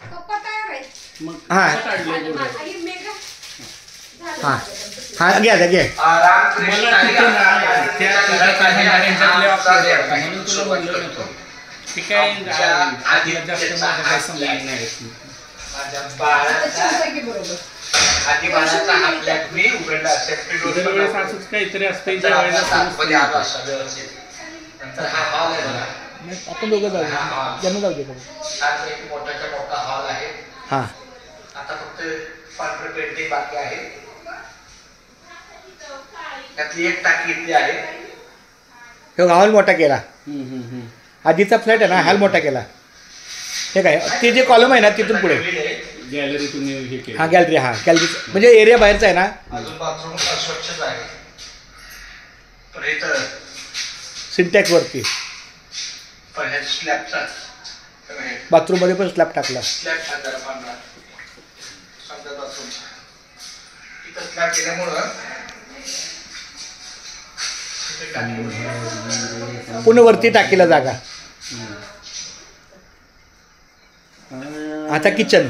पप्पा तयार आहे मग हा. कसं काढलंय बोर्ड? आई मेघा हां हां घ्या घ्या मला तिथे ना त्या त्यांच्यातले ऑफर वाटतं म्हणून तुला बोललो नको ते काय आपल्याला जास्त माझं काय समजलं नाही दरवेळेस असंच काहीतरी असतं जेवायला आपण दोघं जाऊ ज्यांना जाऊ दे मोठा हॉल आहे. हां आता फक्त पांढरं पेंटिंग बाकी आहे. त्यातली एक टाकी इथली आहे. हे हॉल मोठा केला आधीचा फ्लॅट आहे ना हॉल मोठा केला हे काय ते जे कॉलम आहे ना तिथून पुढे गॅलरीतून हे केलं. हां गॅलरी गॅलरी म्हणजे एरिया बाहेरचा आहे ना अजून बाथरूम अस्वच्छच आहे. पण इथं सिंटॅक्स वरती पण हे स्लॅबचा बाथरूम मध्ये पण स्लॅब टाकला स्लॅब टाकला पांढरा संडास बाथरूमचा. इथं स्लॅब केल्यामुळं इथे टाकी पुन्हा वरती टाकीला जागा आता किचन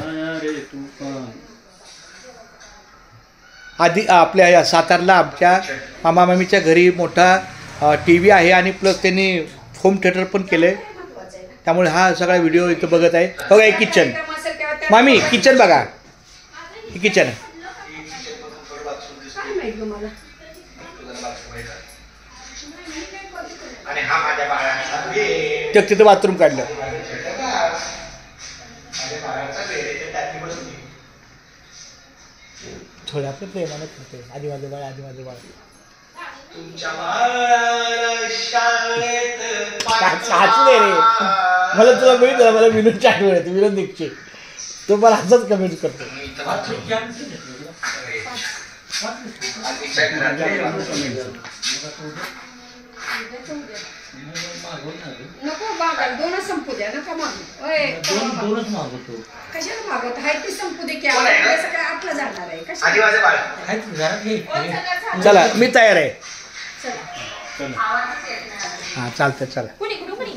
आधी आपल्या या सातारला आमच्या मामा मामीच्या घरी मोठा टी व्ही आहे आणि प्लस त्यांनी होम थिएटर पण केलं आहे त्यामुळे हा सगळा व्हिडिओ इथं बघत आहे बघा हे किचन मामी किचन बघा हे किचन आणि हा माझ्या बाळाचा तिथं बाथरूम काढलं थोडं आपलं प्रेमानं करते आधी माझं बाळ आधी माझं बाळ तुमच्या बाळाला शाळेत रे मला तुला मिळत मला विनोदची आठवण येते विनोद निघचे तो मला असंच कमेंट करतो नको बागा दोनच संपू द्या नका मागू दोनच मागवतो कशाला मागवत हाय ती संपू दे की सगळं आतला जाणार आहे आधी कशाला माझं बाळ चला मी तयार आहे चला चला हां चालतं चला कुणी कुणी कुणी